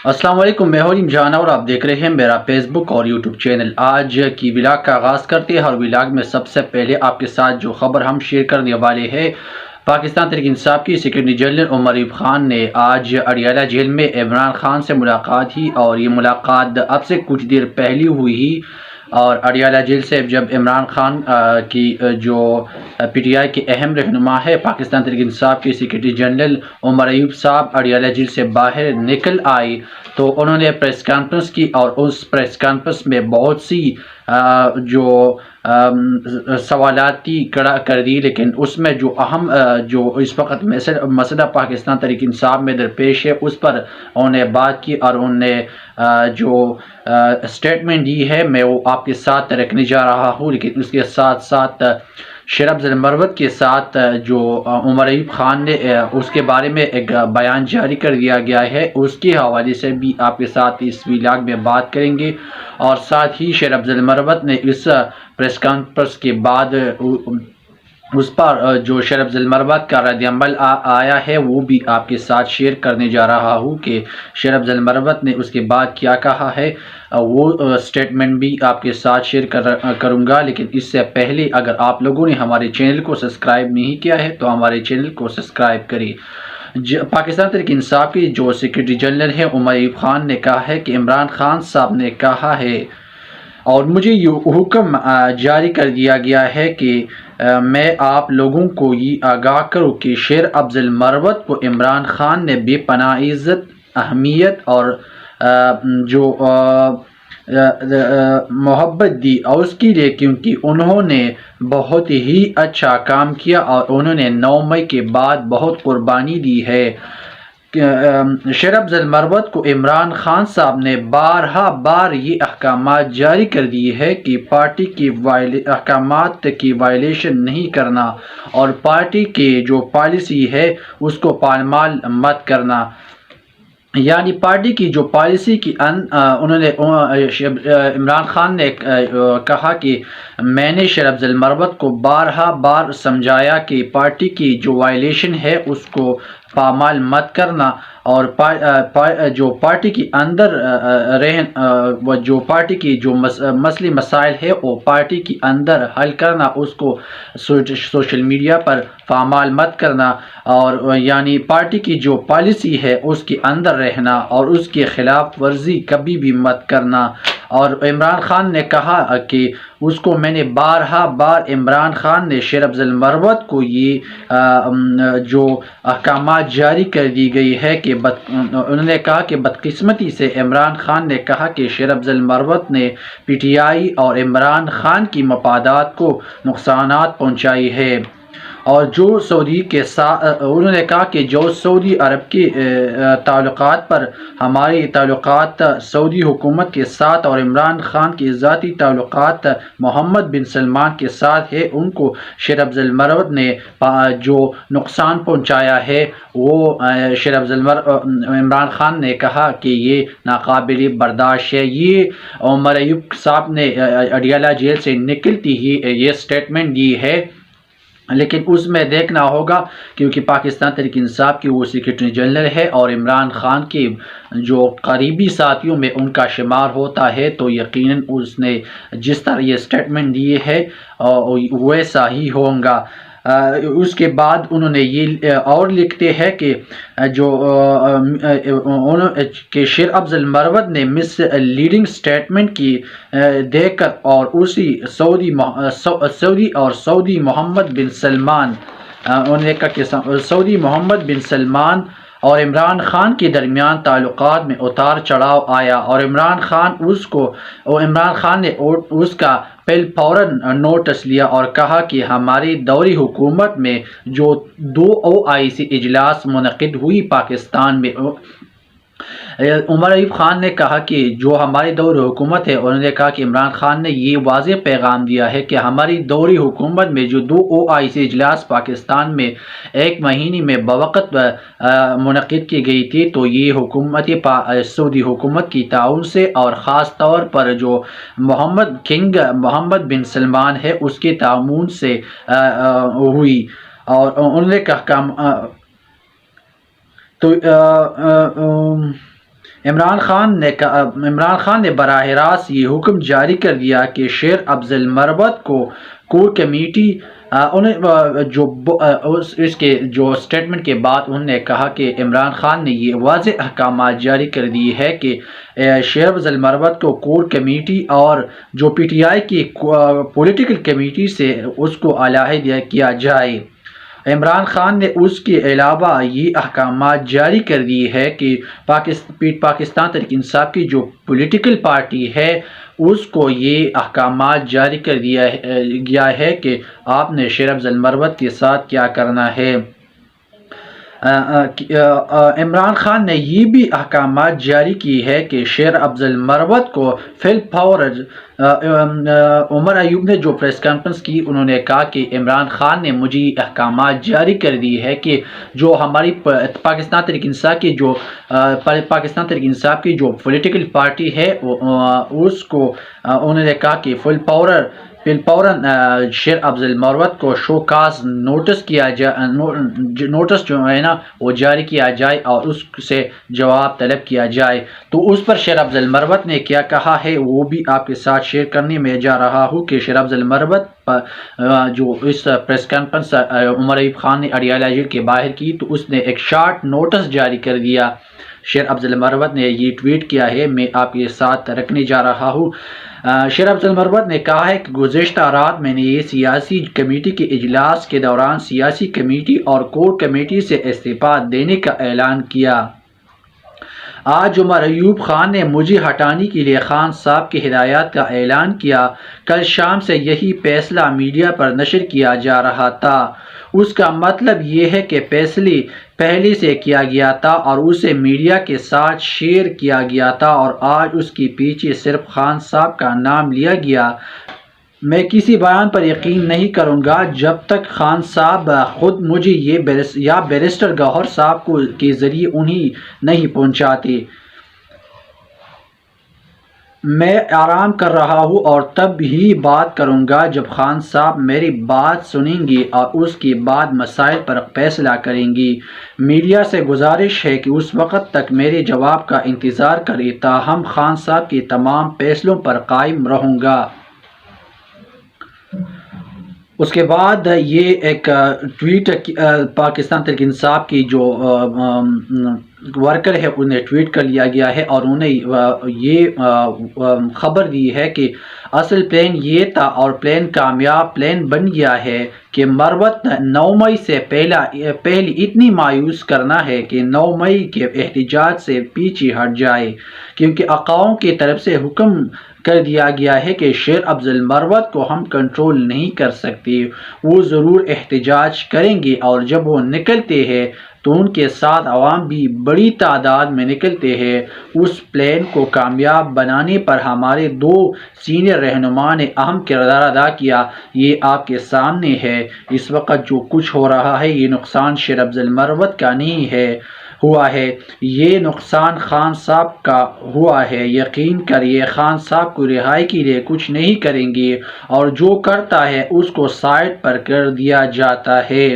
السلام علیکم، میں ہوں جانا اور آپ دیکھ رہے ہیں میرا فیس بک اور یوٹیوب چینل۔ آج کی ولاگ کا آغاز کرتے ہیں اور ولاگ میں سب سے پہلے آپ کے ساتھ جو خبر ہم شیئر کرنے والے ہیں، پاکستان تحریک انصاف کی سیکرٹری جنرل عمر ایوب خان نے آج اڈیالہ جیل میں عمران خان سے ملاقات کی، اور یہ ملاقات اب سے کچھ دیر پہلے ہوئی ہی۔ اور اڈیالہ جیل سے جب عمران خان کی جو پی ٹی آئی کے اہم رہنما ہے پاکستان تحریک انصاف کے سیکرٹری جنرل عمر ایوب صاحب اڈیالہ جیل سے باہر نکل آئے تو انہوں نے پریس کانفرنس کی، اور اس پریس کانفرنس میں بہت سی جو سوالات کڑا کر دی، لیکن اس میں جو اہم جو اس وقت مسئلہ پاکستان تحریک انصاف میں درپیش ہے اس پر انہوں نے بات کی، اور انہوں نے جو اسٹیٹمنٹ دی ہے میں وہ آپ کے ساتھ رکھنے جا رہا ہوں۔ لیکن اس کے ساتھ ساتھ شیر افضل مروت کے ساتھ جو عمر ایوب خان نے اس کے بارے میں ایک بیان جاری کر دیا گیا ہے، اس کے حوالے سے بھی آپ کے ساتھ اس ولاگ میں بات کریں گے۔ اور ساتھ ہی شیر افضل مروت نے اس پریس کانفرنس کے بعد اس پر جو شیر افضل مروت کا رد عمل آیا ہے وہ بھی آپ کے ساتھ شیئر کرنے جا رہا ہوں کہ شیر افضل مروت نے اس کے بعد کیا کہا ہے، وہ سٹیٹمنٹ بھی آپ کے ساتھ شیئر کروں گا۔ لیکن اس سے پہلے اگر آپ لوگوں نے ہمارے چینل کو سبسکرائب نہیں کیا ہے تو ہمارے چینل کو سبسکرائب کریں۔ پاکستان تحریک انصاف کی جو سیکرٹری جنرل ہے عمر ایوب خان نے کہا ہے کہ عمران خان صاحب نے کہا ہے اور مجھے یہ حکم جاری کر دیا گیا ہے کہ میں آپ لوگوں کو یہ آگاہ کروں کہ شیر افضل مروت کو عمران خان نے بے پناہ عزت، اہمیت اور جو محبت دی، اور اس کے لیے کیونکہ انہوں نے بہت ہی اچھا کام کیا اور انہوں نے 9 مئی کے بعد بہت قربانی دی ہے۔ شیر افضل مروت کو عمران خان صاحب نے بار یہ احکامات جاری کر دیے ہیں کہ پارٹی کی احکامات کی وائلیشن نہیں کرنا، اور پارٹی کی جو پالیسی ہے اس کو پامال مت کرنا۔ یعنی پارٹی کی جو پالیسی کی انہوں نے عمران خان نے کہا کہ میں نے شیر افضل مروت کو بار سمجھایا کہ پارٹی کی جو وائلیشن ہے اس کو پامال مت کرنا، اور جو پارٹی کی اندر جو پارٹی کی جو مسئلے مسائل ہے وہ پارٹی کی اندر حل کرنا، اس کو سوشل میڈیا پر پامال مت کرنا، اور یعنی پارٹی کی جو پالیسی ہے اس کے اندر رہنا اور اس کی خلاف ورزی کبھی بھی مت کرنا۔ اور عمران خان نے کہا کہ اس کو میں نے بار عمران خان نے شیر افضل مروت کو یہ جو احکامات جاری کر دی گئی ہے کہ انہوں نے کہا کہ بدقسمتی سے عمران خان نے کہا کہ شیر افضل مروت نے پی ٹی آئی اور عمران خان کی مفادات کو نقصانات پہنچائی ہے، اور جو سعودی کے ساتھ انہوں نے کہا کہ جو سعودی عرب کے تعلقات پر ہمارے تعلقات سعودی حکومت کے ساتھ اور عمران خان کے ذاتی تعلقات محمد بن سلمان کے ساتھ ہے، ان کو شیر افضل مروت نے جو نقصان پہنچایا ہے وہ عمران خان نے کہا کہ یہ ناقابل برداشت ہے۔ یہ عمر ایوب صاحب نے اڈیالہ جیل سے نکلتی ہی یہ سٹیٹمنٹ دی ہے، لیکن اس میں دیکھنا ہوگا کیونکہ پاکستان تحریک انصاف کی وہ سیکرٹری جنرل ہے اور عمران خان کے جو قریبی ساتھیوں میں ان کا شمار ہوتا ہے، تو یقیناً اس نے جس طرح یہ سٹیٹمنٹ دیے ہے ویسا ہی ہوگا۔ اس کے بعد انہوں نے یہ اور لکھتے ہیں کہ جو کہ شیر افضل مروت نے مس لیڈنگ سٹیٹمنٹ کی دے کر اور اسی سعودی محمد بن سلمان انہوں نے کہا کہ سعودی محمد بن سلمان اور عمران خان کے درمیان تعلقات میں اتار چڑھاؤ آیا، اور عمران خان نے اس کا فوراً نوٹس لیا اور کہا کہ ہماری دوری حکومت میں جو 2 OIC اجلاس منعقد ہوئی پاکستان میں، عمر ایوب خان نے کہا کہ جو ہماری دور حکومت ہے، انہوں نے کہا کہ عمران خان نے یہ واضح پیغام دیا ہے کہ ہماری دوری حکومت میں جو 2 OIC اجلاس پاکستان میں 1 مہینے میں بوقت منعقد کی گئی تھی، تو یہ سعودی حکومت کی تعاون سے اور خاص طور پر جو محمد بن سلمان ہے اس کے تعاون سے ہوئی، اور انہوں نے کہا عمران خان نے براہ راست یہ حکم جاری کر دیا کہ شیر افضل مروت کو کور کمیٹی اس کے جو سٹیٹمنٹ کے بعد انہوں نے کہا کہ عمران خان نے یہ واضح احکامات جاری کر دیے ہے کہ شیر افضل مروت کو کور کمیٹی اور جو پی ٹی آئی کی پولیٹیکل کمیٹی سے اس کو علیحدہ کیا جائے۔ عمران خان نے اس کے علاوہ یہ احکامات جاری کر دیے ہے کہ پاکستان تحریک انصاف کی جو پولیٹیکل پارٹی ہے اس کو یہ احکامات جاری کر دیا گیا ہے کہ آپ نے شیر افضل مروت کے ساتھ کیا کرنا ہے۔ عمران خان نے یہ بھی احکامات جاری کی ہے کہ شیر افضل مروت کو فی الفور عمر ایوب نے جو پریس کانفرنس کی انہوں نے کہا کہ عمران خان نے مجھے احکامات جاری کر دی ہے کہ جو ہماری پاکستان تحریک انصاف کی جو پولیٹیکل پارٹی ہے اس کو انہوں نے کہا کہ فوراً شیر افضل مروت کو شوکاز نوٹس نوٹس جو ہے نا وہ جاری کیا جائے اور اس سے جواب طلب کیا جائے۔ تو اس پر شیر افضل مروت نے کیا کہا ہے وہ بھی آپ کے ساتھ شیئر کرنے میں جا رہا ہوں کہ شیر افضل مروت جو اس پریس کانفرنس عمر ایوب خان نے اڈیالہ جیل کے باہر کی تو اس نے ایک شارٹ نوٹس جاری کر دیا۔ شیر افضل مروت نے یہ ٹویٹ کیا ہے، میں آپ کے ساتھ رکھنے جا رہا ہوں۔ شیر افضل مروت نے کہا ہے کہ گزشتہ رات میں نے یہ سیاسی کمیٹی کے اجلاس کے دوران سیاسی کمیٹی اور کور کمیٹی سے استعفیٰ دینے کا اعلان کیا۔ آج عمر ایوب خان نے مجھے ہٹانے کے لیے خان صاحب کی ہدایات کا اعلان کیا۔ کل شام سے یہی فیصلہ میڈیا پر نشر کیا جا رہا تھا۔ اس کا مطلب یہ ہے کہ فیصلہ پہلے سے کیا گیا تھا اور اسے میڈیا کے ساتھ شیئر کیا گیا تھا اور آج اس کے پیچھے صرف خان صاحب کا نام لیا گیا۔ میں کسی بیان پر یقین نہیں کروں گا جب تک خان صاحب خود مجھے یا بیرسٹر گوہر صاحب کے ذریعے انہیں نہیں پہنچاتے۔ میں آرام کر رہا ہوں اور تب ہی بات کروں گا جب خان صاحب میری بات سنیں گے اور اس کے بعد مسائل پر فیصلہ کریں گے۔ میڈیا سے گزارش ہے کہ اس وقت تک میرے جواب کا انتظار کرے، تاہم خان صاحب کے تمام فیصلوں پر قائم رہوں گا۔ اس کے بعد یہ ایک ٹویٹ پاکستان تحریک انصاف کی جو ورکر ہے انہیں ٹویٹ کر لیا گیا ہے اور انہیں یہ خبر دی ہے کہ اصل پلان یہ تھا اور پلان کامیاب پلان بن گیا ہے کہ مروت 9 مئی سے پہلے اتنی مایوس کرنا ہے کہ 9 مئی کے احتجاج سے پیچھے ہٹ جائے، کیونکہ اقواام کی طرف سے حکم کر دیا گیا ہے کہ شیر افضل مروت کو ہم کنٹرول نہیں کر سکتے، وہ ضرور احتجاج کریں گے اور جب وہ نکلتے ہیں تو ان کے ساتھ عوام بھی بڑی تعداد میں نکلتے ہیں۔ اس پلان کو کامیاب بنانے پر ہمارے 2 سینئر رہنما نے اہم کردار ادا کیا، یہ آپ کے سامنے ہے۔ اس وقت جو کچھ ہو رہا ہے یہ نقصان شیر افضل مروت کا نہیں ہوا ہے، یہ نقصان خان صاحب کا ہوا ہے۔ یقین کریے خان صاحب کو رہائی کے لیے کچھ نہیں کریں گے اور جو کرتا ہے اس کو سائڈ پر کر دیا جاتا ہے۔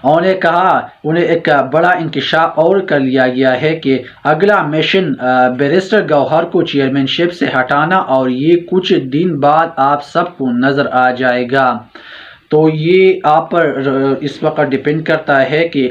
انہوں نے کہا انہیں ایک بڑا انکشاف اور کر لیا گیا ہے کہ اگلا مشن بیرسٹر گوہر کو چیئرمین شپ سے ہٹانا اور یہ کچھ دن بعد آپ سب کو نظر آ جائے گا۔ تو یہ آپ پر اس وقت ڈیپینڈ کرتا ہے کہ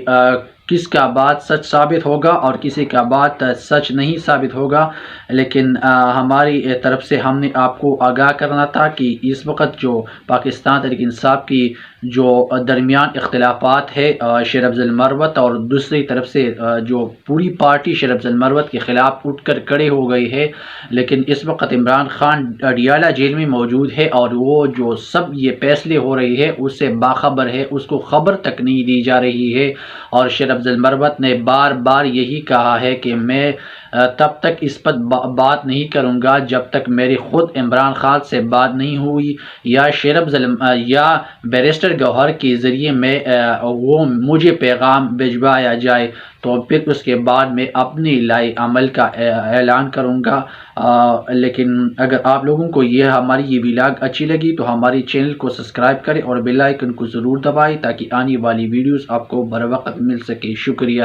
کس کا بات سچ ثابت ہوگا اور کسی کا بات سچ نہیں ثابت ہوگا، لیکن ہماری طرف سے ہم نے آپ کو آگاہ کرنا تھا کہ اس وقت جو پاکستان تحریک انصاف کی جو درمیان اختلافات ہے شیر افضل مروت اور دوسری طرف سے جو پوری پارٹی شیر افضل مروت کے خلاف اٹھ کر کھڑے ہو گئی ہے، لیکن اس وقت عمران خان اڈیالہ جیل میں موجود ہے اور وہ جو سب یہ فیصلے ہو رہی ہے اس سے باخبر ہے، اس کو خبر تک نہیں دی جا رہی ہے۔ اور شیر افضل مروت نے بار بار یہی کہا ہے کہ میں تب تک اس پر بات نہیں کروں گا جب تک میری خود عمران خان سے بات نہیں ہوئی یا شیر افضل یا بیرسٹر گوہر کے ذریعے وہ مجھے پیغام بھجوایا جائے، تو پھر اس کے بعد میں اپنی لائے عمل کا اعلان کروں گا۔ لیکن اگر آپ لوگوں کو ہماری یہ ولاگ اچھی لگی تو ہماری چینل کو سبسکرائب کریں اور بیل آئیکن کو ضرور دبائیں تاکہ آنے والی ویڈیوز آپ کو بر وقت مل سکے۔ شکریہ۔